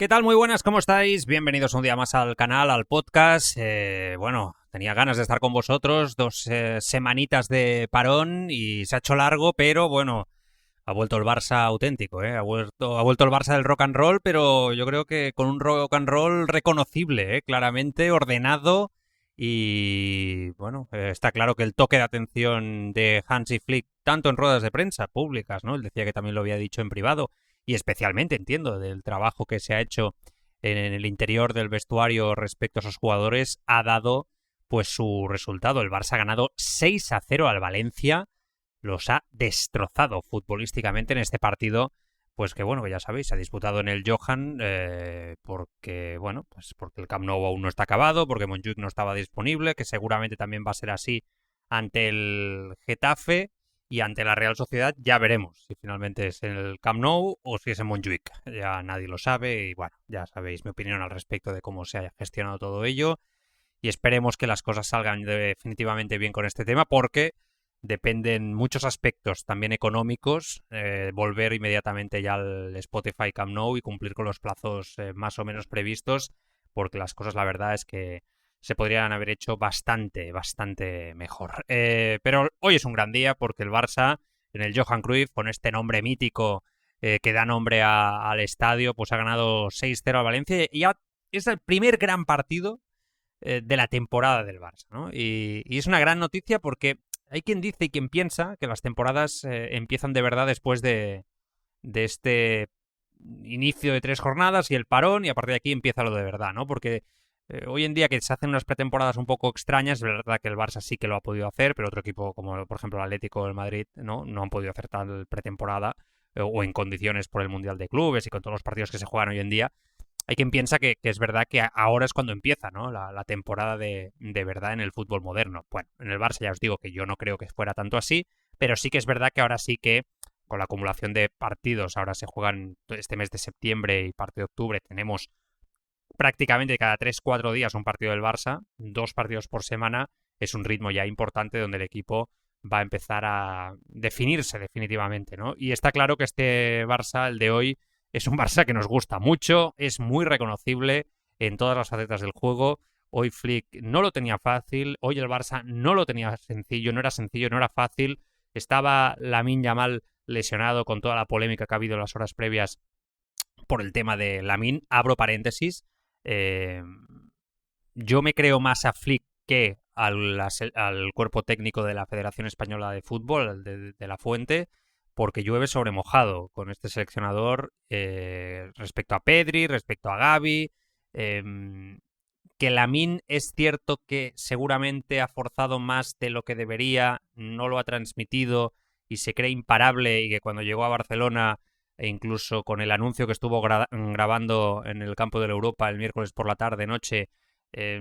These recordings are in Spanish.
¿Qué tal? Muy buenas, ¿cómo estáis? Bienvenidos un día más al canal, al podcast. Tenía ganas de estar con vosotros, dos semanitas de parón y se ha hecho largo, pero bueno, ha vuelto el Barça auténtico, ¿eh? Ha vuelto el Barça del rock and roll, pero yo creo que con un rock and roll reconocible, ¿eh? Claramente ordenado y bueno, está claro que el toque de atención de Hansi Flick, tanto en ruedas de prensa públicas, ¿no? Él decía que también lo había dicho en privado, y especialmente entiendo del trabajo que se ha hecho en el interior del vestuario respecto a esos jugadores, ha dado pues su resultado. El Barça ha ganado 6-0 al Valencia, los ha destrozado futbolísticamente en este partido, pues que bueno, que ya sabéis, se ha disputado en el Johan, porque el Camp Nou aún no está acabado, porque Montjuic no estaba disponible, que seguramente también va a ser así ante el Getafe. Y ante la Real Sociedad ya veremos si finalmente es en el Camp Nou o si es en Montjuic. Ya nadie lo sabe y bueno, ya sabéis mi opinión al respecto de cómo se haya gestionado todo ello. Y esperemos que las cosas salgan definitivamente bien con este tema, porque dependen muchos aspectos también económicos, volver inmediatamente ya al Spotify Camp Nou y cumplir con los plazos más o menos previstos, porque las cosas la verdad es que se podrían haber hecho bastante mejor. Pero hoy es un gran día porque el Barça, en el Johan Cruyff, con este nombre mítico que da nombre al estadio, pues ha ganado 6-0 a Valencia y ya es el primer gran partido de la temporada del Barça, ¿no? Y es una gran noticia porque hay quien dice y quien piensa que las temporadas empiezan de verdad después de este inicio de 3 jornadas y el parón, y a partir de aquí empieza lo de verdad, ¿no? Porque hoy en día que se hacen unas pretemporadas un poco extrañas, es verdad que el Barça sí que lo ha podido hacer, pero otro equipo como por ejemplo el Atlético o el Madrid no han podido hacer tal pretemporada o en condiciones por el Mundial de Clubes y con todos los partidos que se juegan hoy en día. Hay quien piensa que es verdad que ahora es cuando empieza, ¿no? La temporada de verdad en el fútbol moderno. Bueno, en el Barça ya os digo que yo no creo que fuera tanto así, pero sí que es verdad que ahora sí que con la acumulación de partidos, ahora se juegan este mes de septiembre y parte de octubre, tenemos prácticamente cada 3-4 días un partido del Barça, 2 partidos por semana, es un ritmo ya importante donde el equipo va a empezar a definirse definitivamente, ¿no? Y está claro que este Barça, el de hoy, es un Barça que nos gusta mucho, es muy reconocible en todas las facetas del juego. Hoy Flick no lo tenía fácil, hoy el Barça no lo tenía sencillo, no era fácil. Estaba Lamine Yamal lesionado con toda la polémica que ha habido en las horas previas por el tema de Lamine. Abro paréntesis. Yo me creo más a Flick que al cuerpo técnico de la Federación Española de Fútbol, de la Fuente, porque llueve sobre mojado con este seleccionador respecto a Pedri, respecto a Gavi. Que Lamine es cierto que seguramente ha forzado más de lo que debería, no lo ha transmitido y se cree imparable, y que cuando llegó a Barcelona e incluso con el anuncio que estuvo grabando en el campo de la Europa el miércoles por la tarde-noche,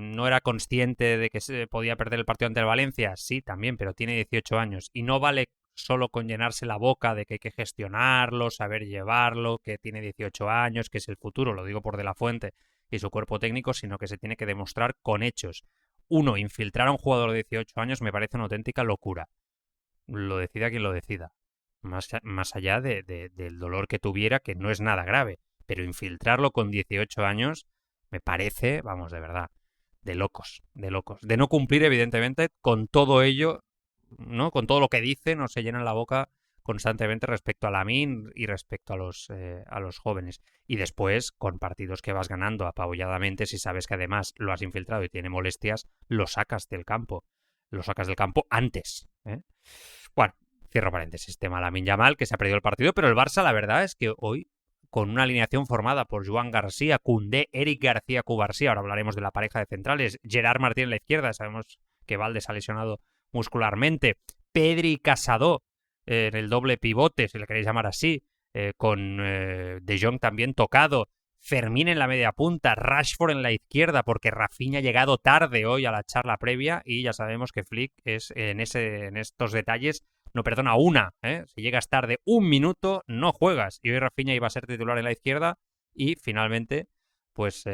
no era consciente de que se podía perder el partido ante el Valencia. Sí, también, pero tiene 18 años y no vale solo con llenarse la boca de que hay que gestionarlo, saber llevarlo, que tiene 18 años, que es el futuro, lo digo por De La Fuente y su cuerpo técnico, sino que se tiene que demostrar con hechos. Uno, infiltrar a un jugador de 18 años me parece una auténtica locura. Lo decida quien lo decida. Más allá del dolor que tuviera, que no es nada grave. Pero infiltrarlo con 18 años me parece, vamos, de verdad, de locos, de locos. De no cumplir, evidentemente, con todo ello, ¿no? Con todo lo que dice, no se llenan la boca constantemente respecto a Lamine y respecto a los jóvenes. Y después, con partidos que vas ganando apabulladamente, si sabes que además lo has infiltrado y tiene molestias, lo sacas del campo. Lo sacas del campo antes, ¿eh? Bueno, cierro paréntesis, tema Lamine Yamal, que se ha perdido el partido, pero el Barça, la verdad es que hoy, con una alineación formada por Joan García, Koundé, Eric García, Cubarsí, ahora hablaremos de la pareja de centrales, Gerard Martín en la izquierda, sabemos que Valdes ha lesionado muscularmente, Pedri y Casado en el doble pivote, si le queréis llamar así, con De Jong también tocado, Fermín en la media punta, Rashford en la izquierda, porque Rafinha ha llegado tarde hoy a la charla previa y ya sabemos que Flick es en estos detalles no perdona una, ¿eh? Si llegas tarde un minuto, no juegas. Y hoy Rafinha iba a ser titular en la izquierda y finalmente, pues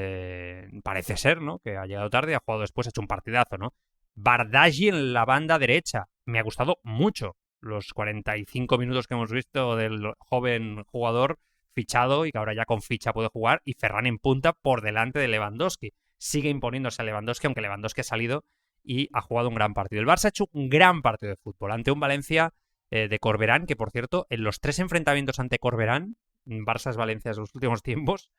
parece ser, ¿no? Que ha llegado tarde, ha jugado después, ha hecho un partidazo, ¿no? Bardghji en la banda derecha. Me ha gustado mucho los 45 minutos que hemos visto del joven jugador fichado y que ahora ya con ficha puede jugar, y Ferran en punta por delante de Lewandowski. Sigue imponiéndose a Lewandowski, aunque Lewandowski ha salido y ha jugado un gran partido. El Barça ha hecho un gran partido de fútbol ante un Valencia de Corberán, que por cierto, en los 3 enfrentamientos ante Corberán, Barça-Valencia de los últimos tiempos,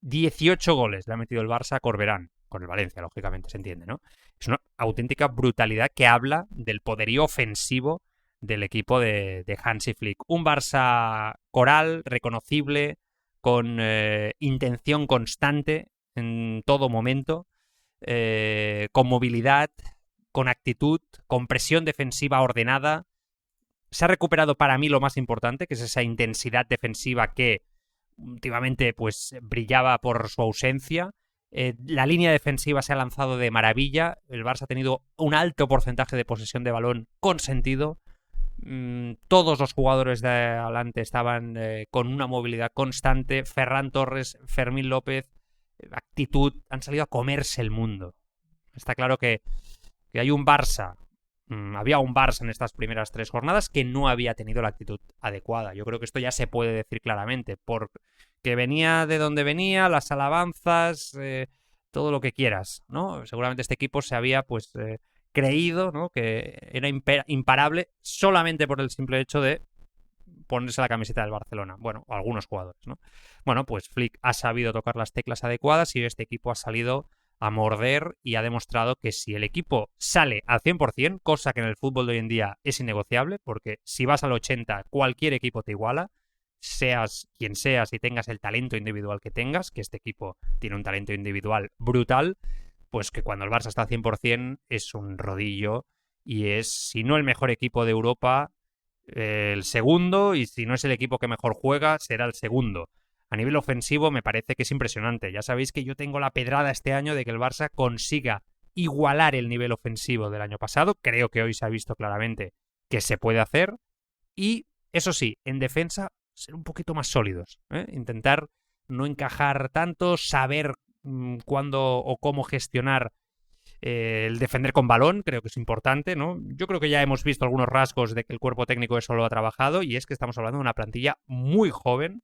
18 goles le ha metido el Barça a Corberán, con el Valencia, lógicamente, se entiende, ¿no? Es una auténtica brutalidad que habla del poderío ofensivo del equipo de Hansi Flick. Un Barça coral, reconocible, con intención constante en todo momento, con movilidad, con actitud, con presión defensiva ordenada. Se ha recuperado para mí lo más importante, que es esa intensidad defensiva que últimamente pues brillaba por su ausencia. La línea defensiva se ha lanzado de maravilla. El Barça ha tenido un alto porcentaje de posesión de balón con sentido. Todos los jugadores de adelante estaban con una movilidad constante. Ferran Torres, Fermín López, actitud, han salido a comerse el mundo. Está claro que hay un Barça, había un Barça en estas primeras 3 jornadas que no había tenido la actitud adecuada. Yo creo que esto ya se puede decir claramente, porque venía de donde venía, las alabanzas, todo lo que quieras, ¿no? Seguramente este equipo se había pues creído, ¿no?, que era imparable solamente por el simple hecho de ponerse la camiseta del Barcelona. Bueno, algunos jugadores, ¿no? Bueno, pues Flick ha sabido tocar las teclas adecuadas y este equipo ha salido a morder y ha demostrado que si el equipo sale al 100%, cosa que en el fútbol de hoy en día es innegociable, porque si vas al 80%, cualquier equipo te iguala, seas quien seas y tengas el talento individual que tengas, que este equipo tiene un talento individual brutal, pues que cuando el Barça está al 100% es un rodillo y es, si no el mejor equipo de Europa, el segundo, y si no es el equipo que mejor juega, será el segundo. A nivel ofensivo me parece que es impresionante. Ya sabéis que yo tengo la pedrada este año de que el Barça consiga igualar el nivel ofensivo del año pasado. Creo que hoy se ha visto claramente que se puede hacer. Y, eso sí, en defensa ser un poquito más sólidos, ¿eh? Intentar no encajar tanto, saber cuándo o cómo gestionar el defender con balón, creo que es importante, ¿no? Yo creo que ya hemos visto algunos rasgos de que el cuerpo técnico eso lo ha trabajado, y es que estamos hablando de una plantilla muy joven,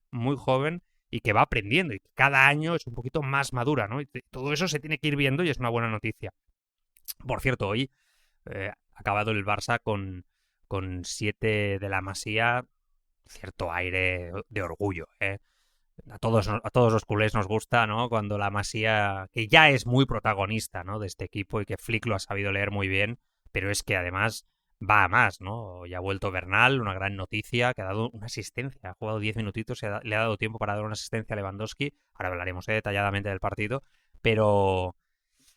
y que va aprendiendo, y que cada año es un poquito más madura, ¿no? Y todo eso se tiene que ir viendo y es una buena noticia. Por cierto, hoy ha acabado el Barça con 7 de la Masía, cierto aire de orgullo, ¿eh? A todos los culés nos gusta, ¿no?, cuando la Masía, que ya es muy protagonista, ¿no?, de este equipo y que Flick lo ha sabido leer muy bien, pero es que además va a más, ¿no? Ya ha vuelto Bernal, una gran noticia, que ha dado una asistencia, ha jugado 10 minutitos, le ha dado tiempo para dar una asistencia a Lewandowski. Ahora hablaremos detalladamente del partido, pero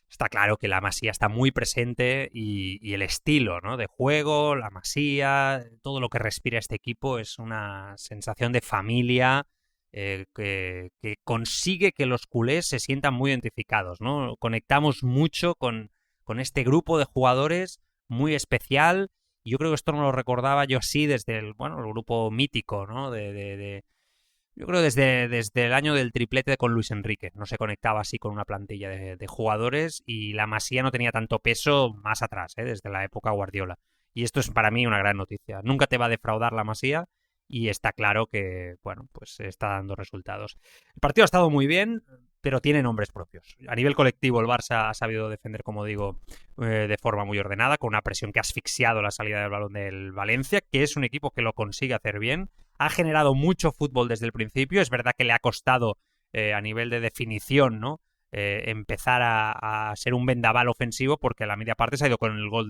está claro que la Masía está muy presente y el estilo, ¿no?, de juego, la Masía, todo lo que respira este equipo es una sensación de familia. Que consigue que los culés se sientan muy identificados, ¿no? Conectamos mucho con este grupo de jugadores muy especial, y yo creo que esto no lo recordaba yo así desde el grupo mítico, ¿no? Yo creo desde el año del triplete con Luis Enrique. No se conectaba así con una plantilla de jugadores, y la Masía no tenía tanto peso más atrás, desde la época Guardiola. Y esto es para mí una gran noticia. Nunca te va a defraudar la Masía, y está claro que, bueno, pues está dando resultados. El partido ha estado muy bien, pero tiene nombres propios. A nivel colectivo, el Barça ha sabido defender, como digo, de forma muy ordenada, con una presión que ha asfixiado la salida del balón del Valencia, que es un equipo que lo consigue hacer bien. Ha generado mucho fútbol desde el principio. Es verdad que le ha costado, a nivel de definición, ¿no?, empezar a ser un vendaval ofensivo, porque a la media parte se ha ido con el gol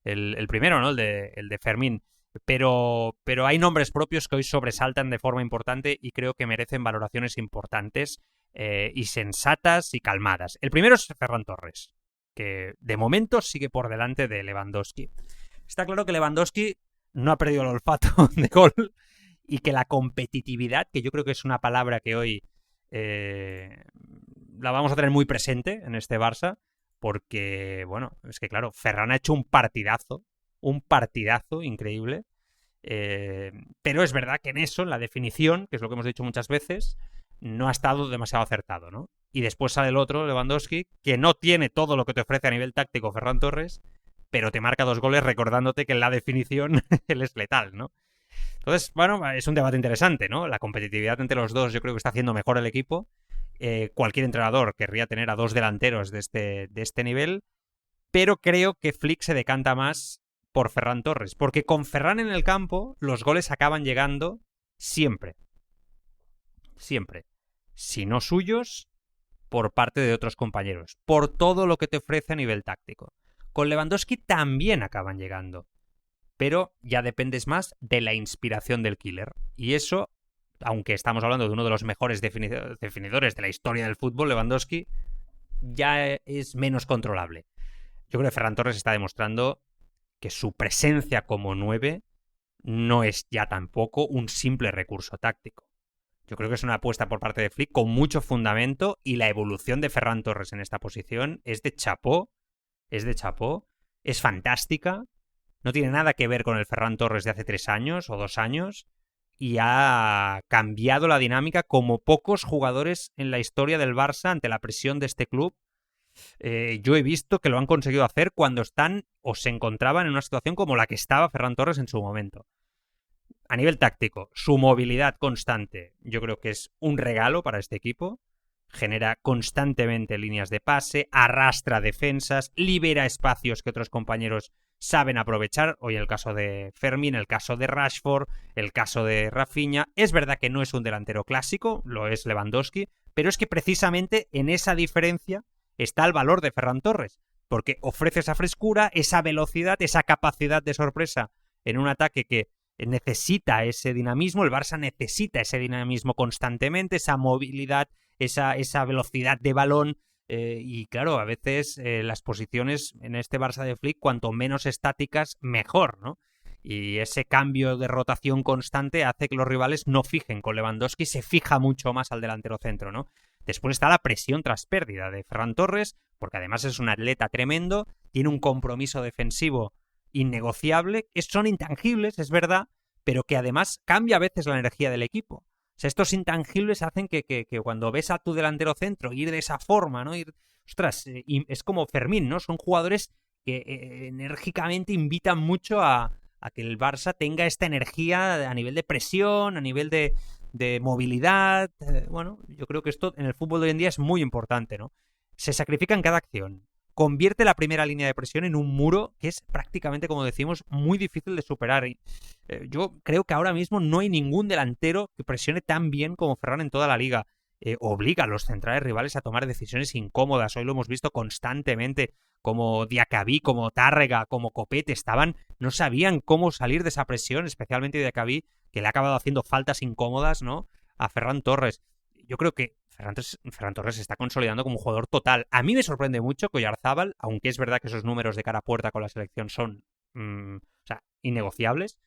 el primero, ¿no?, el de Fermín. Pero hay nombres propios que hoy sobresaltan de forma importante y creo que merecen valoraciones importantes y sensatas y calmadas. El primero es Ferran Torres, que de momento sigue por delante de Lewandowski. Está claro que Lewandowski no ha perdido el olfato de gol, y que la competitividad, que yo creo que es una palabra que hoy la vamos a tener muy presente en este Barça, porque, bueno, es que claro, Ferran ha hecho un partidazo increíble, pero es verdad que en eso, en la definición, que es lo que hemos dicho muchas veces, no ha estado demasiado acertado, ¿no? Y después sale el otro, Lewandowski, que no tiene todo lo que te ofrece a nivel táctico Ferran Torres, pero te marca 2 goles recordándote que en la definición él es letal, ¿no? Entonces, bueno, es un debate interesante, ¿no? La competitividad entre los dos yo creo que está haciendo mejor el equipo. Cualquier entrenador querría tener a dos delanteros de este nivel, pero creo que Flick se decanta más por Ferran Torres, porque con Ferran en el campo los goles acaban llegando siempre. Siempre. Si no suyos, por parte de otros compañeros, por todo lo que te ofrece a nivel táctico. Con Lewandowski también acaban llegando, pero ya dependes más de la inspiración del killer. Y eso, aunque estamos hablando de uno de los mejores definidores de la historia del fútbol, Lewandowski, ya es menos controlable. Yo creo que Ferran Torres está demostrando que su presencia como 9 no es ya tampoco un simple recurso táctico. Yo creo que es una apuesta por parte de Flick con mucho fundamento, y la evolución de Ferran Torres en esta posición es de chapó, es fantástica, no tiene nada que ver con el Ferran Torres de hace 3 años o 2 años, y ha cambiado la dinámica como pocos jugadores en la historia del Barça ante la presión de este club. Yo he visto que lo han conseguido hacer cuando están o se encontraban en una situación como la que estaba Ferran Torres en su momento. A nivel táctico, su movilidad constante yo creo que es un regalo para este equipo. Genera constantemente líneas de pase, arrastra defensas, libera espacios que otros compañeros saben aprovechar. Hoy el caso de Fermín, el caso de Rashford, el caso de Rafinha. Es verdad que no es un delantero clásico, lo es Lewandowski, pero es que precisamente en esa diferencia está el valor de Ferran Torres, porque ofrece esa frescura, esa velocidad, esa capacidad de sorpresa en un ataque que necesita ese dinamismo. El Barça necesita ese dinamismo constantemente, esa movilidad, esa velocidad de balón. Y claro, a veces las posiciones en este Barça de Flick, cuanto menos estáticas, mejor, ¿no? Y ese cambio de rotación constante hace que los rivales no fijen con Lewandowski, se fija mucho más al delantero centro, ¿no? Después está la presión tras pérdida de Ferran Torres, porque además es un atleta tremendo, tiene un compromiso defensivo innegociable, son intangibles, es verdad, pero que además cambia a veces la energía del equipo. O sea, estos intangibles hacen que cuando ves a tu delantero centro ir de esa forma, ¿no? Ostras, es como Fermín, ¿no? Son jugadores que enérgicamente invitan mucho a que el Barça tenga esta energía a nivel de presión, a nivel de movilidad. Bueno, yo creo que esto en el fútbol de hoy en día es muy importante, ¿no? Se sacrifica en cada acción. Convierte la primera línea de presión en un muro que es prácticamente, como decimos, muy difícil de superar. Yo creo que ahora mismo no hay ningún delantero que presione tan bien como Ferran en toda la liga. Obliga a los centrales rivales a tomar decisiones incómodas. Hoy lo hemos visto constantemente, como Diacabí, como Tárrega, como Copete, no sabían cómo salir de esa presión, especialmente Diacabí, que le ha acabado haciendo faltas incómodas, ¿no?, a Ferran Torres. Yo creo que Ferran Torres se está consolidando como un jugador total. A mí me sorprende mucho que Oyarzábal, aunque es verdad que esos números de cara a puerta con la selección son innegociables.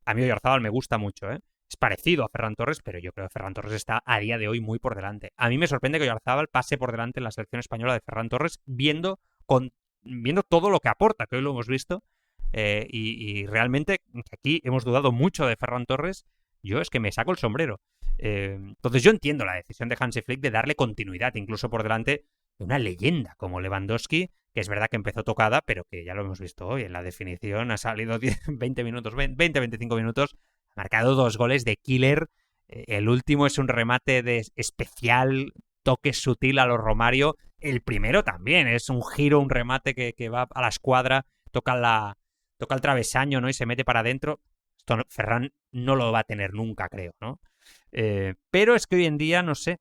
A mí Oyarzábal me gusta mucho, ¿eh? Es parecido a Ferran Torres, pero yo creo que Ferran Torres está a día de hoy muy por delante. A mí me sorprende que Oyarzábal pase por delante en la selección española de Ferran Torres, viendo todo lo que aporta, que hoy lo hemos visto. Y realmente aquí hemos dudado mucho de Ferran Torres. Yo es que me saco el sombrero. Entonces yo entiendo la decisión de Hansi Flick de darle continuidad, incluso por delante de una leyenda como Lewandowski, que es verdad que empezó tocada, pero que ya lo hemos visto hoy en la definición, ha salido 20 minutos, 20-25 minutos, ha marcado 2 goles de killer. El último es un remate de especial, toque sutil a los Romario. El primero también es un giro, un remate que va a la escuadra, toca el travesaño, ¿no?, y se mete para adentro. Esto Ferran no lo va a tener nunca, creo, ¿no? Pero es que hoy en día, no sé,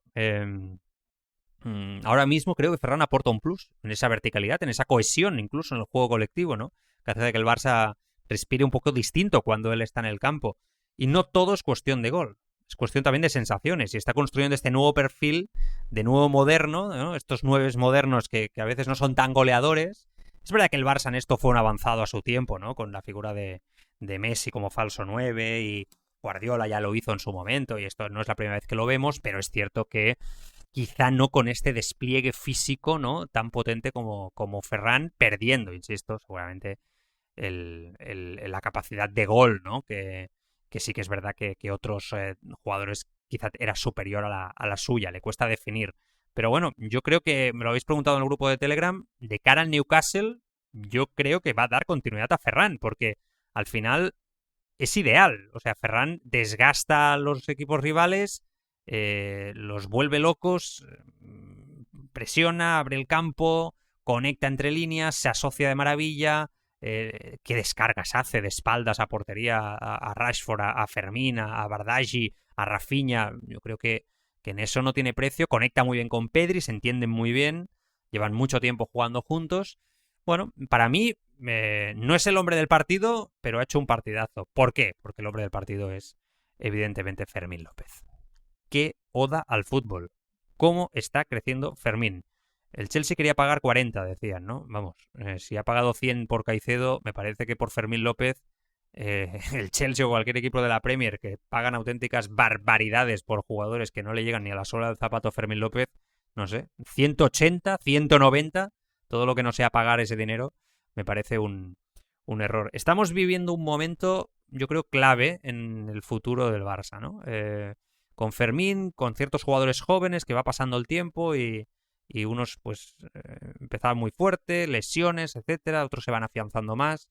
ahora mismo creo que Ferran aporta un plus en esa verticalidad, en esa cohesión, incluso en el juego colectivo, ¿no?, que hace que el Barça respire un poco distinto cuando él está en el campo. Y no todo es cuestión de gol, es cuestión también de sensaciones, y está construyendo este nuevo perfil de nuevo moderno, ¿no?, estos 9 modernos que a veces no son tan goleadores. Es verdad que el Barça en esto fue un avanzado a su tiempo, ¿no?, con la figura de Messi como falso 9, y Guardiola ya lo hizo en su momento, y esto no es la primera vez que lo vemos, pero es cierto que quizá no con este despliegue físico, ¿no?, tan potente como Ferran, perdiendo, insisto, seguramente la capacidad de gol, ¿no?, que sí que es verdad que otros jugadores quizá era superior a la suya, le cuesta definir. Pero bueno, yo creo que, me lo habéis preguntado en el grupo de Telegram, de cara al Newcastle, yo creo que va a dar continuidad a Ferran, porque al final es ideal. O sea, Ferran desgasta a los equipos rivales, los vuelve locos, presiona, abre el campo, conecta entre líneas, se asocia de maravilla. Qué descargas hace de espaldas a portería a Rashford, a Fermín, a Bardghji, a Rafinha. Yo creo que en eso no tiene precio. Conecta muy bien con Pedri, se entienden muy bien, llevan mucho tiempo jugando juntos. Bueno, para mí no es el hombre del partido, pero ha hecho un partidazo. ¿Por qué? Porque el hombre del partido es evidentemente Fermín López. ¡Qué oda al fútbol! ¿Cómo está creciendo Fermín? El Chelsea quería pagar 40, decían, ¿no? Vamos, si ha pagado 100 por Caicedo, me parece que por Fermín López, el Chelsea o cualquier equipo de la Premier que pagan auténticas barbaridades por jugadores que no le llegan ni a la sola del zapato a Fermín López, no sé, 180, 190, todo lo que no sea pagar ese dinero, me parece un error. Estamos viviendo un momento, yo creo, clave en el futuro del Barça, ¿no? Con Fermín, con ciertos jugadores jóvenes que va pasando el tiempo y unos pues empezaban muy fuerte, lesiones, etcétera, otros se van afianzando más.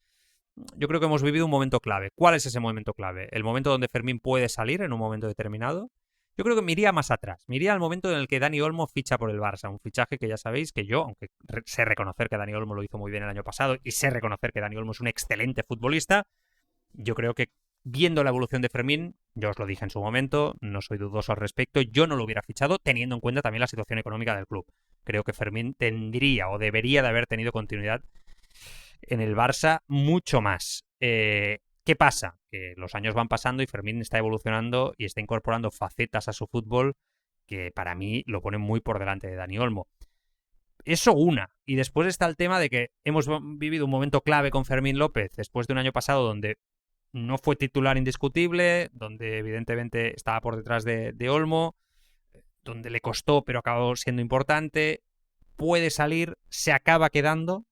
Yo creo que hemos vivido un momento clave. ¿Cuál es ese momento clave? El momento donde Fermín puede salir en un momento determinado. Yo creo que me iría más atrás. Me iría al momento en el que Dani Olmo ficha por el Barça. Un fichaje que ya sabéis que yo, aunque sé reconocer que Dani Olmo lo hizo muy bien el año pasado y sé reconocer que Dani Olmo es un excelente futbolista, yo creo que viendo la evolución de Fermín, yo os lo dije en su momento, no soy dudoso al respecto, yo no lo hubiera fichado teniendo en cuenta también la situación económica del club. Creo que Fermín tendría o debería de haber tenido continuidad en el Barça mucho más. ¿Qué pasa? Que los años van pasando y Fermín está evolucionando y está incorporando facetas a su fútbol que para mí lo ponen muy por delante de Dani Olmo. Eso una. Y después está el tema de que hemos vivido un momento clave con Fermín López después de un año pasado donde no fue titular indiscutible, donde evidentemente estaba por detrás de Olmo, donde le costó pero acabó siendo importante. Puede salir, se acaba quedando,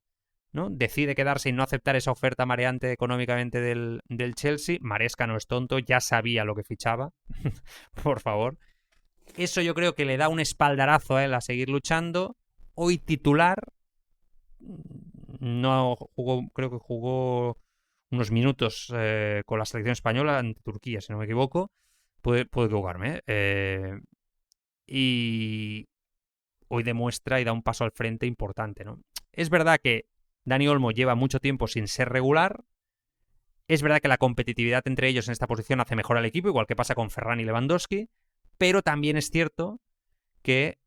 ¿no? Decide quedarse y no aceptar esa oferta mareante económicamente del Chelsea. Maresca no es tonto, ya sabía lo que fichaba, por favor. Eso yo creo que le da un espaldarazo a él a seguir luchando. Hoy titular, no jugó, creo que jugó unos minutos con la selección española ante Turquía, si no me equivoco. Puedo equivocarme, y hoy demuestra y da un paso al frente importante, ¿no? Es verdad que Dani Olmo lleva mucho tiempo sin ser regular. Es verdad que la competitividad entre ellos en esta posición hace mejor al equipo, igual que pasa con Ferran y Lewandowski, pero también es cierto que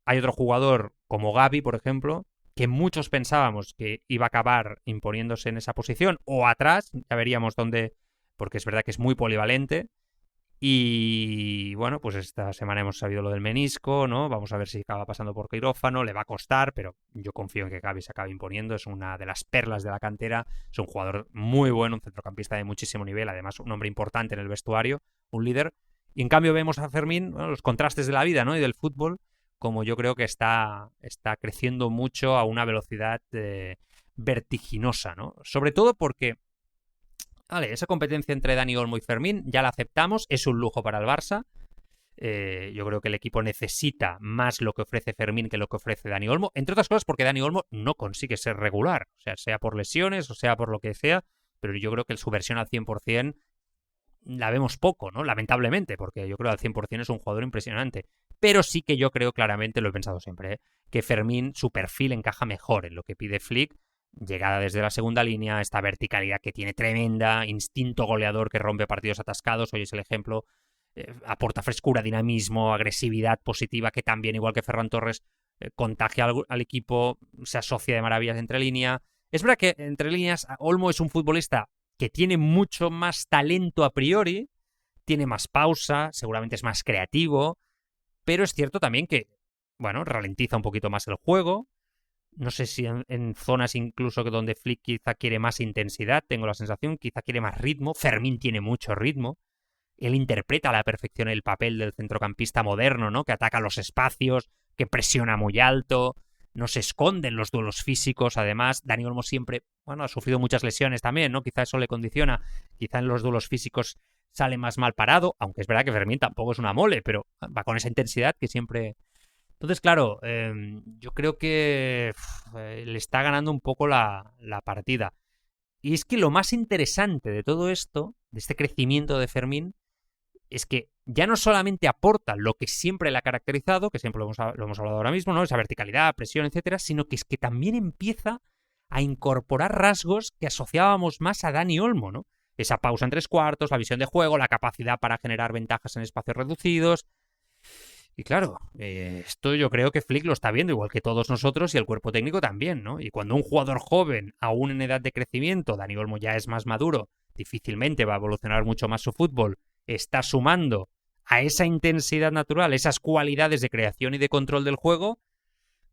hay otro jugador como Gavi, por ejemplo, que muchos pensábamos que iba a acabar imponiéndose en esa posición, o atrás, ya veríamos dónde, porque es verdad que es muy polivalente. Y bueno, pues esta semana hemos sabido lo del menisco, ¿no? Vamos a ver si acaba pasando por quirófano, le va a costar, pero yo confío en que Gavi se acabe imponiendo, es una de las perlas de la cantera, es un jugador muy bueno, un centrocampista de muchísimo nivel, además un hombre importante en el vestuario, un líder. Y en cambio vemos a Fermín, bueno, los contrastes de la vida, ¿no? Y del fútbol, como yo creo que está creciendo mucho a una velocidad vertiginosa, ¿no? Sobre todo porque, vale, esa competencia entre Dani Olmo y Fermín ya la aceptamos, es un lujo para el Barça. Yo creo que el equipo necesita más lo que ofrece Fermín que lo que ofrece Dani Olmo, entre otras cosas porque Dani Olmo no consigue ser regular, o sea por lesiones o sea por lo que sea, pero yo creo que su versión al 100% la vemos poco, ¿no? Lamentablemente, porque yo creo que al 100% es un jugador impresionante. Pero sí que yo creo claramente, lo he pensado siempre, que Fermín, su perfil encaja mejor en lo que pide Flick. Llegada desde la segunda línea, esta verticalidad que tiene tremenda, instinto goleador que rompe partidos atascados, hoy es el ejemplo, aporta frescura, dinamismo, agresividad positiva que también, igual que Ferran Torres, contagia al equipo, se asocia de maravillas entre línea. Es verdad que entre líneas Olmo es un futbolista que tiene mucho más talento a priori, tiene más pausa, seguramente es más creativo, pero es cierto también que, bueno, ralentiza un poquito más el juego. No sé si en zonas incluso donde Flick quizá quiere más intensidad, tengo la sensación, quizá quiere más ritmo. Fermín tiene mucho ritmo. Él interpreta a la perfección el papel del centrocampista moderno, ¿no? Que ataca los espacios, que presiona muy alto, no se esconde en los duelos físicos. Además, Dani Olmo siempre, bueno, ha sufrido muchas lesiones también, ¿no? Quizá eso le condiciona. Quizá en los duelos físicos sale más mal parado, aunque es verdad que Fermín tampoco es una mole, pero va con esa intensidad que siempre... Entonces, claro, yo creo que le está ganando un poco la partida. Y es que lo más interesante de todo esto, de este crecimiento de Fermín, es que ya no solamente aporta lo que siempre le ha caracterizado, que siempre lo hemos hablado ahora mismo, ¿no? Esa verticalidad, presión, etcétera, sino que es que también empieza a incorporar rasgos que asociábamos más a Dani Olmo, ¿no? Esa pausa en 3/4, la visión de juego, la capacidad para generar ventajas en espacios reducidos. Y claro, esto yo creo que Flick lo está viendo igual que todos nosotros y el cuerpo técnico también, ¿no? Y cuando un jugador joven, aún en edad de crecimiento, Dani Olmo ya es más maduro, difícilmente va a evolucionar mucho más su fútbol, está sumando a esa intensidad natural, esas cualidades de creación y de control del juego,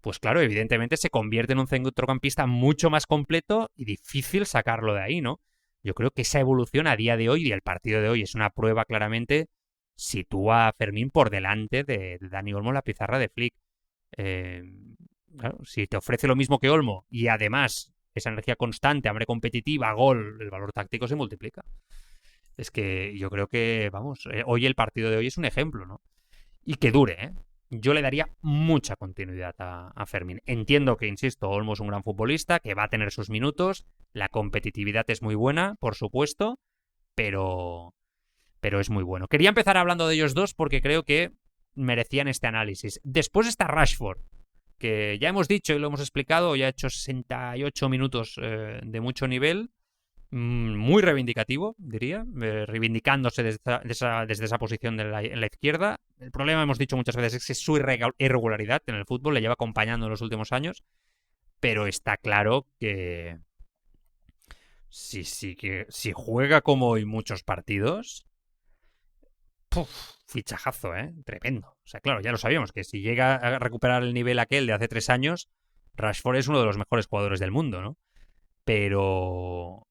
pues claro, evidentemente se convierte en un centrocampista mucho más completo y difícil sacarlo de ahí, ¿no? Yo creo que esa evolución a día de hoy y el partido de hoy es una prueba claramente, sitúa a Fermín por delante de Dani Olmo en la pizarra de Flick. Eh, claro, si te ofrece lo mismo que Olmo y además esa energía constante, hambre competitiva, gol, el valor táctico se multiplica. Es que yo creo que, vamos, hoy el partido de hoy es un ejemplo, ¿no? Y que dure, ¿eh? Yo le daría mucha continuidad a Fermín. Entiendo que, insisto, Olmo es un gran futbolista, que va a tener sus minutos, la competitividad es muy buena, por supuesto, pero es muy bueno. Quería empezar hablando de ellos dos porque creo que merecían este análisis. Después está Rashford, que ya hemos dicho y lo hemos explicado, ya ha hecho 68 minutos de mucho nivel, muy reivindicativo, diría, reivindicándose desde esa posición en la izquierda. El problema, hemos dicho muchas veces, es que su irregularidad en el fútbol le lleva acompañando en los últimos años, pero está claro que si juega como hoy muchos partidos, fichajazo, tremendo. O sea, claro, ya lo sabíamos, que si llega a recuperar el nivel aquel de hace 3 años, Rashford es uno de los mejores jugadores del mundo, ¿no? Pero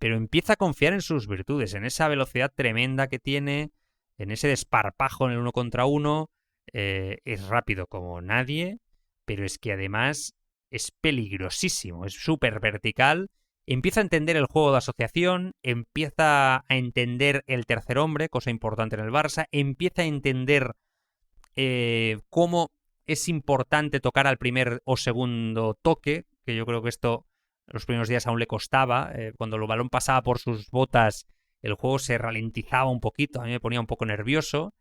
empieza a confiar en sus virtudes, en esa velocidad tremenda que tiene, en ese desparpajo en el 1 contra 1. Es rápido como nadie, pero es que además es peligrosísimo, es súper vertical. Empieza a entender el juego de asociación, empieza a entender el tercer hombre, cosa importante en el Barça, empieza a entender cómo es importante tocar al primer o segundo toque, que yo creo que esto los primeros días aún le costaba. Cuando el balón pasaba por sus botas, el juego se ralentizaba un poquito, a mí me ponía un poco nervioso.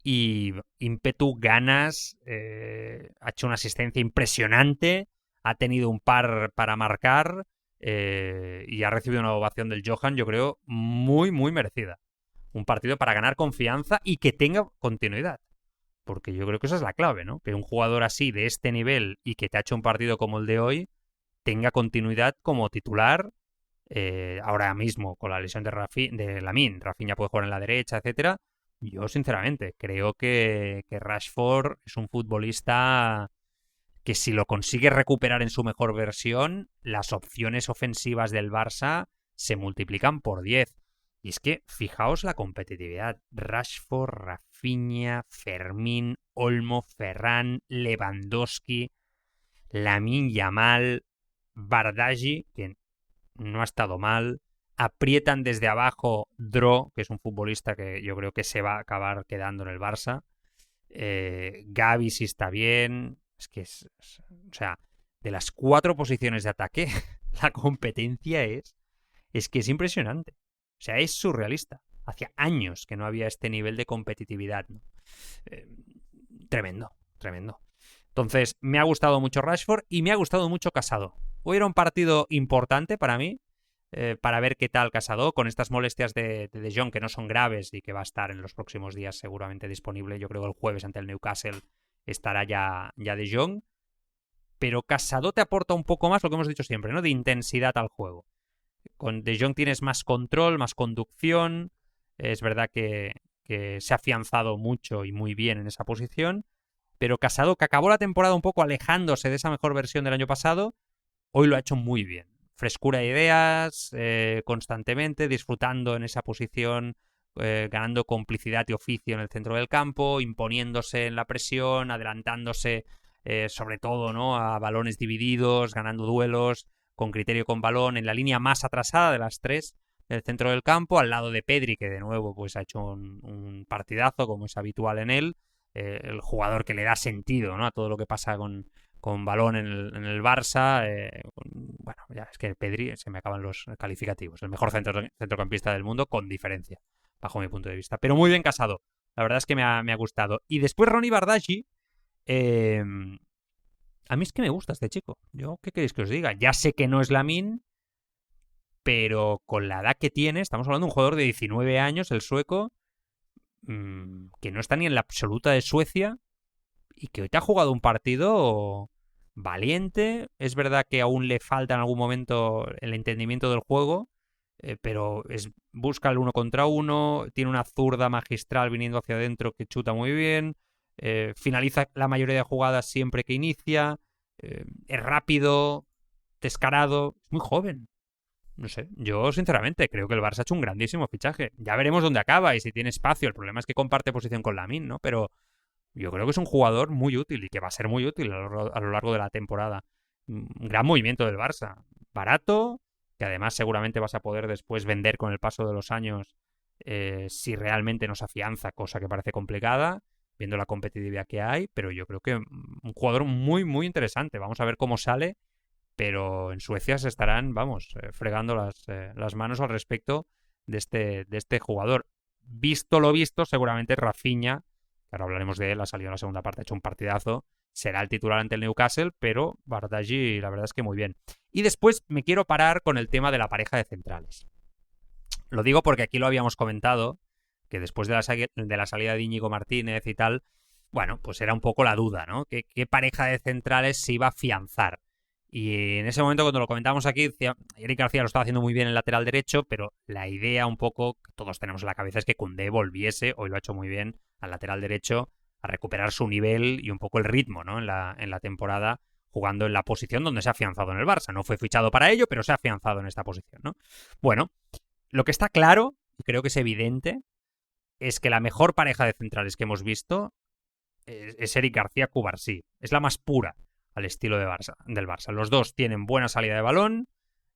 Y ímpetu, ganas, ha hecho una asistencia impresionante, ha tenido un par para marcar y ha recibido una ovación del Johan, yo creo, muy, muy merecida. Un partido para ganar confianza y que tenga continuidad. Porque yo creo que esa es la clave, ¿no? Que un jugador así, de este nivel, y que te ha hecho un partido como el de hoy, tenga continuidad como titular. Ahora mismo, con la lesión de Lamine, Rafinha puede jugar en la derecha, etcétera. Yo, sinceramente, creo que Rashford es un futbolista que, si lo consigue recuperar en su mejor versión, las opciones ofensivas del Barça se multiplican por 10. Y es que, fijaos la competitividad. Rashford, Rafinha, Fermín, Olmo, Ferran, Lewandowski, Lamine Yamal, Bardghji, que no ha estado mal. Aprietan desde abajo Dro, que es un futbolista que yo creo que se va a acabar quedando en el Barça. Gavi sí está bien. Es que o sea, de las 4 posiciones de ataque, la competencia es que es impresionante. O sea, es surrealista. Hacía años que no había este nivel de competitividad, ¿no? Tremendo, tremendo. Entonces, me ha gustado mucho Rashford y me ha gustado mucho Casado. Hoy era un partido importante para mí, para ver qué tal Casado, con estas molestias de Jong, que no son graves y que va a estar en los próximos días seguramente disponible. Yo creo que el jueves ante el Newcastle estará ya de Jong. Pero Casado te aporta un poco más, lo que hemos dicho siempre, ¿no? De intensidad al juego. Con De Jong tienes más control, más conducción. Es verdad que se ha afianzado mucho y muy bien en esa posición. Pero Casado, que acabó la temporada un poco alejándose de esa mejor versión del año pasado, hoy lo ha hecho muy bien. Frescura de ideas, constantemente, disfrutando en esa posición, ganando complicidad y oficio en el centro del campo, imponiéndose en la presión, adelantándose sobre todo, ¿no?, a balones divididos, ganando duelos, con criterio con balón, en la línea más atrasada de las 3 del centro del campo, al lado de Pedri, que de nuevo pues ha hecho un partidazo, como es habitual en él. El jugador que le da sentido, ¿no?, a todo lo que pasa con con balón en el Barça. Bueno, ya es que Pedri, se me acaban los calificativos. El mejor centrocampista del mundo, con diferencia, bajo mi punto de vista. Pero muy bien casado. La verdad es que me ha gustado. Y después Ronny Bardghji. A mí es que me gusta este chico. Yo, ¿qué queréis que os diga? Ya sé que no es Lamine, pero con la edad que tiene, estamos hablando de un jugador de 19 años, el sueco, que no está ni en la absoluta de Suecia y que hoy te ha jugado un partido valiente. Es verdad que aún le falta en algún momento el entendimiento del juego, pero busca el uno contra uno, tiene una zurda magistral viniendo hacia adentro que chuta muy bien, finaliza la mayoría de jugadas siempre que inicia, es rápido, descarado, es muy joven. No sé, yo sinceramente creo que el Barça ha hecho un grandísimo fichaje. Ya veremos dónde acaba y si tiene espacio. El problema es que comparte posición con Lamine, ¿no? Pero yo creo que es un jugador muy útil y que va a ser muy útil a lo largo de la temporada. Un gran movimiento del Barça. Barato, que además seguramente vas a poder después vender con el paso de los años si realmente nos afianza, cosa que parece complicada, viendo la competitividad que hay. Pero yo creo que un jugador muy, muy interesante. Vamos a ver cómo sale, pero en Suecia se estarán, vamos, fregando las manos al respecto de este jugador. Visto lo visto, seguramente Rafinha, que ahora hablaremos de él, ha salido en la segunda parte, ha hecho un partidazo, será el titular ante el Newcastle, pero Bardghji la verdad es que muy bien. Y después me quiero parar con el tema de la pareja de centrales. Lo digo porque aquí lo habíamos comentado, que después de la salida de Íñigo Martínez y tal, bueno, pues era un poco la duda, ¿no? ¿Qué pareja de centrales se iba a afianzar? Y en ese momento, cuando lo comentábamos aquí, Eric García lo estaba haciendo muy bien en el lateral derecho, pero la idea un poco que todos tenemos en la cabeza es que Koundé volviese, hoy lo ha hecho muy bien, al lateral derecho, a recuperar su nivel y un poco el ritmo, ¿no? En la temporada, jugando en la posición donde se ha afianzado en el Barça. No fue fichado para ello, pero se ha afianzado en esta posición, ¿no? Bueno, lo que está claro, y creo que es evidente, es que la mejor pareja de centrales que hemos visto es Eric García Cubarsí. Es la más pura al estilo del Barça. Los dos tienen buena salida de balón,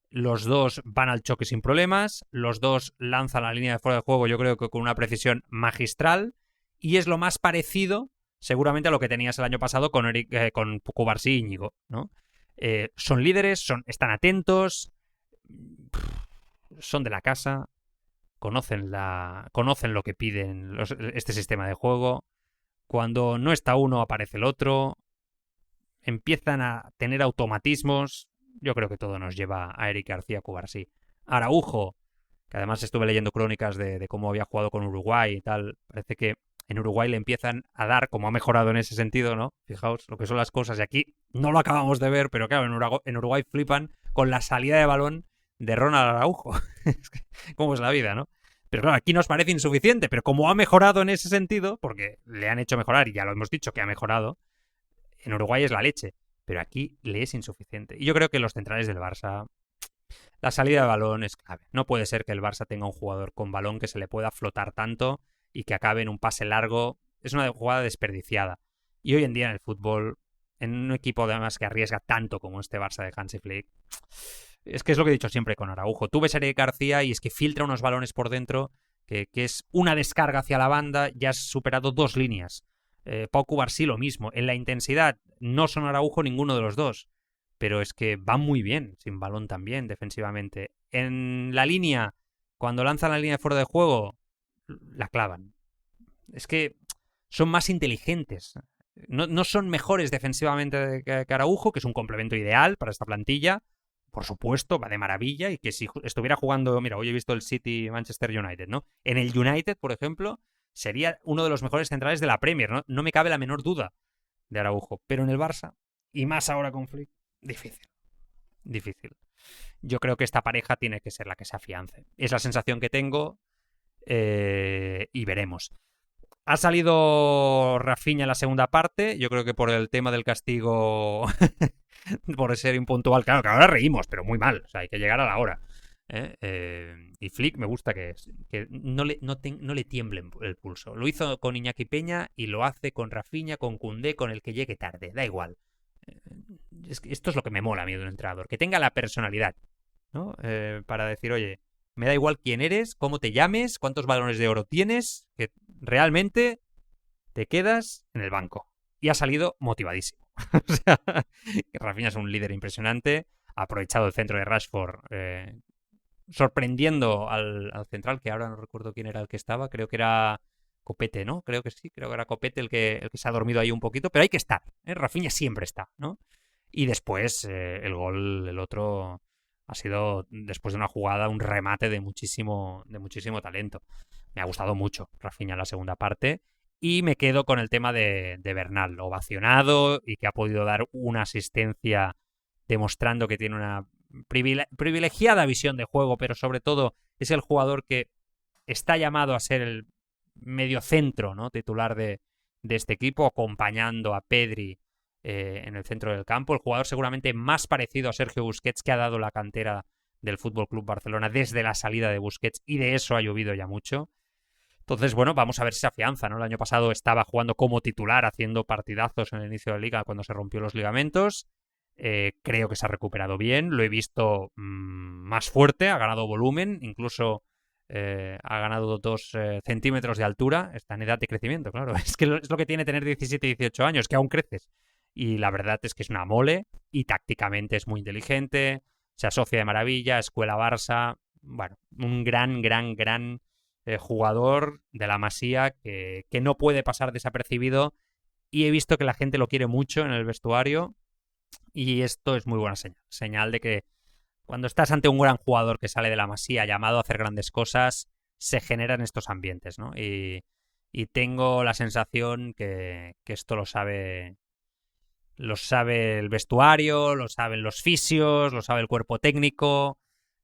los dos van al choque sin problemas, los dos lanzan la línea de fuera de juego, yo creo que con una precisión magistral, y es lo más parecido seguramente a lo que tenías el año pasado con Cubarsí y Íñigo, ¿no? Son líderes, están atentos, son de la casa, conocen lo que piden este sistema de juego. Cuando no está uno, aparece el otro. Empiezan a tener automatismos. Yo creo que todo nos lleva a Eric García Cubarsí. Araujo, que además estuve leyendo crónicas de cómo había jugado con Uruguay y tal. Parece que en Uruguay le empiezan a dar, como ha mejorado en ese sentido, ¿no? Fijaos lo que son las cosas. Y aquí no lo acabamos de ver, pero claro, en Uruguay flipan con la salida de balón de Ronald Araujo. ¿Cómo es la vida, no? Pero claro, aquí nos parece insuficiente, pero como ha mejorado en ese sentido, porque le han hecho mejorar y ya lo hemos dicho que ha mejorado, en Uruguay es la leche, pero aquí le es insuficiente. Y yo creo que los centrales del Barça, la salida de balón es clave. No puede ser que el Barça tenga un jugador con balón que se le pueda flotar tanto y que acabe en un pase largo. Es una jugada desperdiciada. Y hoy en día en el fútbol, en un equipo además que arriesga tanto como este Barça de Hansi Flick, es que es lo que he dicho siempre con Araujo. Tú ves a Eric García y es que filtra unos balones por dentro, que es una descarga hacia la banda, ya has superado 2 líneas. Pau Cubarsí lo mismo. En la intensidad no son Araujo ninguno de los dos, pero es que van muy bien sin balón también defensivamente. En la línea, cuando lanzan la línea de fuera de juego, la clavan. Es que son más inteligentes. No son mejores defensivamente que Araujo, que es un complemento ideal para esta plantilla. Por supuesto, va de maravilla y que si estuviera jugando, mira, hoy he visto el City-Manchester United, ¿no? En el United, por ejemplo, sería uno de los mejores centrales de la Premier, ¿no? No me cabe la menor duda de Araujo. Pero en el Barça, y más ahora con Flick, difícil. Yo creo que esta pareja tiene que ser la que se afiance. Es la sensación que tengo y veremos. Ha salido Rafinha en la segunda parte, yo creo que por el tema del castigo por ser impuntual. Claro, que ahora reímos, pero muy mal, o sea, hay que llegar a la hora. Y Flick me gusta que no le tiemble el pulso. Lo hizo con Iñaki Peña y lo hace con Rafinha, con Koundé, con el que llegue tarde, da igual. Esto es lo que me mola a mí de un entrenador, que tenga la personalidad, ¿no? Para decir, oye, me da igual quién eres, cómo te llames, cuántos balones de oro tienes, que realmente te quedas en el banco. Y ha salido motivadísimo. O sea, que Rafinha es un líder impresionante, ha aprovechado el centro de Rashford, sorprendiendo al central, que ahora no recuerdo quién era el que estaba, creo que era Copete, ¿no? Creo que sí, creo que era Copete el que se ha dormido ahí un poquito, pero hay que estar, ¿eh? Rafinha siempre está, ¿no? Y después el gol, el otro, ha sido, después de una jugada, un remate de muchísimo talento. Me ha gustado mucho Rafinha en la segunda parte. Y me quedo con el tema de Bernal, ovacionado y que ha podido dar una asistencia demostrando que tiene una privilegiada visión de juego, pero sobre todo es el jugador que está llamado a ser el mediocentro, ¿no? Titular de este equipo, acompañando a Pedri en el centro del campo. El jugador seguramente más parecido a Sergio Busquets que ha dado la cantera del Fútbol Club Barcelona desde la salida de Busquets, y de eso ha llovido ya mucho. Entonces, bueno, vamos a ver si se afianza, ¿no? El año pasado estaba jugando como titular, haciendo partidazos en el inicio de la liga cuando se rompió los ligamentos. Creo que se ha recuperado bien, lo he visto más fuerte, ha ganado volumen, incluso ha ganado 2 centímetros de altura. Está en edad de crecimiento, claro. Es que es lo que tiene tener 17, 18 años, que aún creces. Y la verdad es que es una mole y tácticamente es muy inteligente, se asocia de maravilla, escuela Barça. Bueno, un gran jugador de la Masía que no puede pasar desapercibido, y he visto que la gente lo quiere mucho en el vestuario, y esto es muy buena señal de que cuando estás ante un gran jugador que sale de la Masía llamado a hacer grandes cosas, se generan estos ambientes, ¿no? Y tengo la sensación que esto lo sabe el vestuario, lo saben los fisios, lo sabe el cuerpo técnico,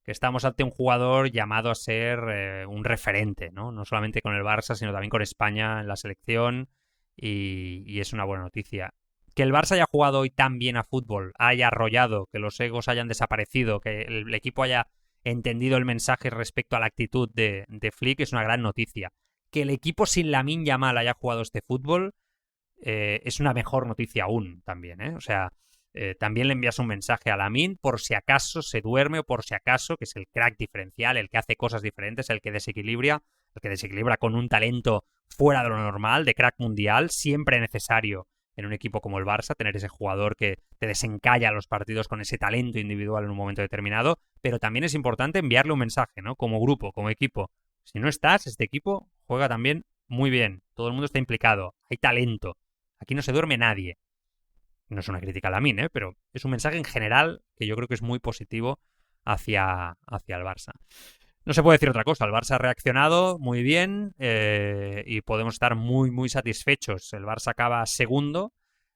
que estamos ante un jugador llamado a ser un referente, ¿no? No solamente con el Barça, sino también con España en la selección, y es una buena noticia. Que el Barça haya jugado hoy tan bien a fútbol, haya arrollado, que los egos hayan desaparecido, que el equipo haya entendido el mensaje respecto a la actitud de Flick, es una gran noticia. Que el equipo sin Lamine Yamal haya jugado este fútbol es una mejor noticia aún también, ¿eh? O sea, también le envías un mensaje a Lamine por si acaso se duerme, o por si acaso, que es el crack diferencial, el que hace cosas diferentes, el que desequilibra con un talento fuera de lo normal, de crack mundial, siempre necesario en un equipo como el Barça, tener ese jugador que te desencalla los partidos con ese talento individual en un momento determinado, pero también es importante enviarle un mensaje, ¿no? Como grupo, como equipo. Si no estás, este equipo juega también muy bien, todo el mundo está implicado, hay talento, aquí no se duerme nadie. No es una crítica a Lamine, pero es un mensaje en general que yo creo que es muy positivo hacia el Barça. No se puede decir otra cosa, el Barça ha reaccionado muy bien y podemos estar muy satisfechos. El Barça acaba segundo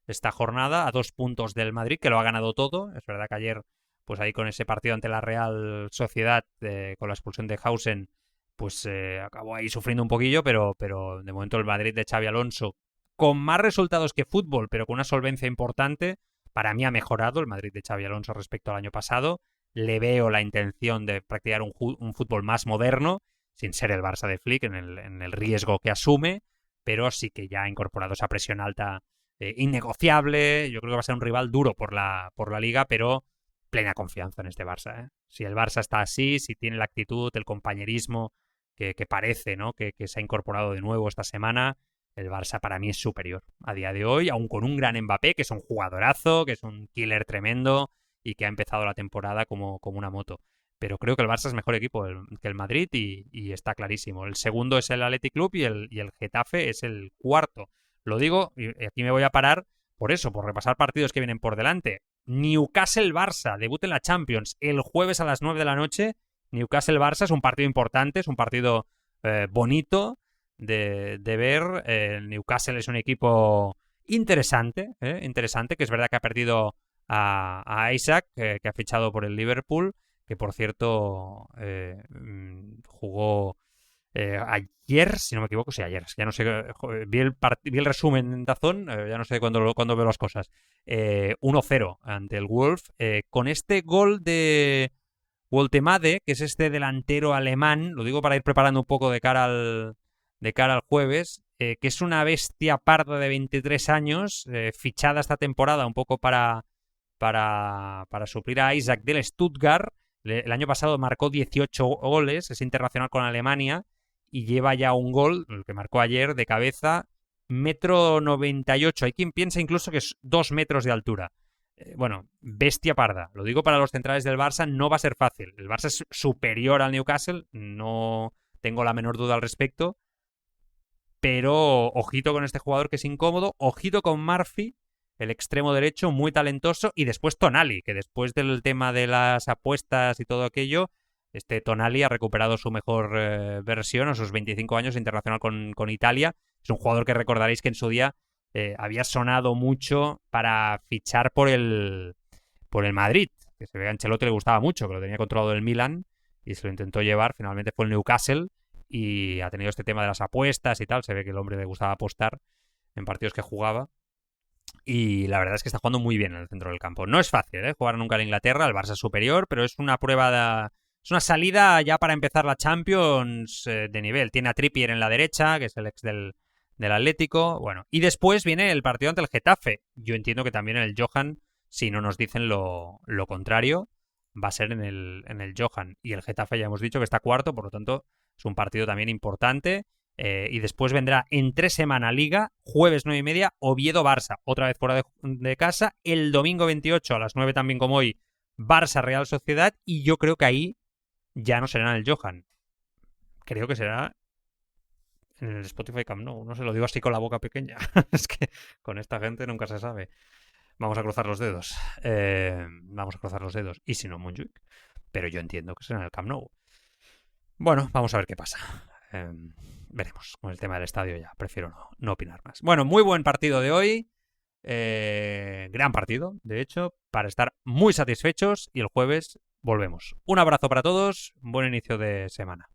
esta jornada a 2 puntos del Madrid, que lo ha ganado todo. Es verdad que ayer, pues ahí con ese partido ante la Real Sociedad, con la expulsión de Hausen, pues acabó ahí sufriendo un poquillo, pero de momento el Madrid de Xabi Alonso, con más resultados que fútbol, pero con una solvencia importante, para mí ha mejorado el Madrid de Xabi Alonso respecto al año pasado. Le veo la intención de practicar un fútbol más moderno, sin ser el Barça de Flick en el riesgo que asume, pero sí que ya ha incorporado esa presión alta innegociable. Yo creo que va a ser un rival duro por la liga, pero plena confianza en este Barça, ¿eh? Si el Barça está así, si tiene la actitud, el compañerismo que parece, ¿no? que se ha incorporado de nuevo esta semana, el Barça para mí es superior a día de hoy, aun con un gran Mbappé, que es un jugadorazo, que es un killer tremendo y que ha empezado la temporada como una moto. Pero creo que el Barça es mejor equipo que el Madrid, y está clarísimo. El segundo es el Athletic Club y el Getafe es el cuarto. Lo digo, y aquí me voy a parar por eso, por repasar partidos que vienen por delante. Newcastle-Barça, debut en la Champions, el jueves a las 9 de la noche. Newcastle-Barça es un partido importante, es un partido bonito de ver. El Newcastle es un equipo interesante, que es verdad que ha perdido a Isaac, que ha fichado por el Liverpool, que por cierto jugó ayer, si no me equivoco, sí, ayer, ya no sé, vi el resumen en Dazón, ya no sé cuándo veo las cosas. 1-0 ante el Wolf, con este gol de Woltemade, que es este delantero alemán, lo digo para ir preparando un poco de cara al jueves, que es una bestia parda de 23 años, fichada esta temporada un poco para suplir a Isaac del Stuttgart. El año pasado marcó 18 goles, es internacional con Alemania y lleva ya un gol, el que marcó ayer, de cabeza, 1,98 m. Hay quien piensa incluso que es 2 metros de altura. Bueno, bestia parda. Lo digo para los centrales del Barça, no va a ser fácil. El Barça es superior al Newcastle, no tengo la menor duda al respecto. Pero ojito con este jugador que es incómodo, ojito con Murphy, el extremo derecho, muy talentoso, y después Tonali, que después del tema de las apuestas y todo aquello, este Tonali ha recuperado su mejor versión a sus 25 años internacional con Italia. Es un jugador que recordaréis que en su día había sonado mucho para fichar por el Madrid, que se ve a Ancelotti le gustaba mucho, que lo tenía controlado el Milan y se lo intentó llevar, finalmente fue el Newcastle y ha tenido este tema de las apuestas y tal, se ve que el hombre le gustaba apostar en partidos que jugaba y la verdad es que está jugando muy bien en el centro del campo. No es fácil jugar nunca en Inglaterra, el Barça es superior, pero es una prueba es una salida ya para empezar la Champions de nivel. Tiene a Trippier en la derecha, que es el ex del Atlético. Bueno, y después viene el partido ante el Getafe. Yo entiendo que también en el Johan, si no nos dicen lo contrario, va a ser en el Johan. Y el Getafe ya hemos dicho que está cuarto, por lo tanto es un partido también importante. Y después vendrá entre semana Liga, jueves 9:30, Oviedo-Barça, otra vez fuera de casa. El domingo 28 a las 9 también como hoy, Barça-Real Sociedad. Y yo creo que ahí ya no será en el Johan. Creo que será en el Spotify Camp Nou. No se lo digo así con la boca pequeña. Es que con esta gente nunca se sabe. Vamos a cruzar los dedos. Vamos a cruzar los dedos. Y si no, Montjuic. Pero yo entiendo que será en el Camp Nou. Bueno, vamos a ver qué pasa. Veremos. Con el tema del estadio ya. Prefiero no opinar más. Bueno, muy buen partido de hoy. Gran partido, de hecho, para estar muy satisfechos. Y el jueves volvemos. Un abrazo para todos. Buen inicio de semana.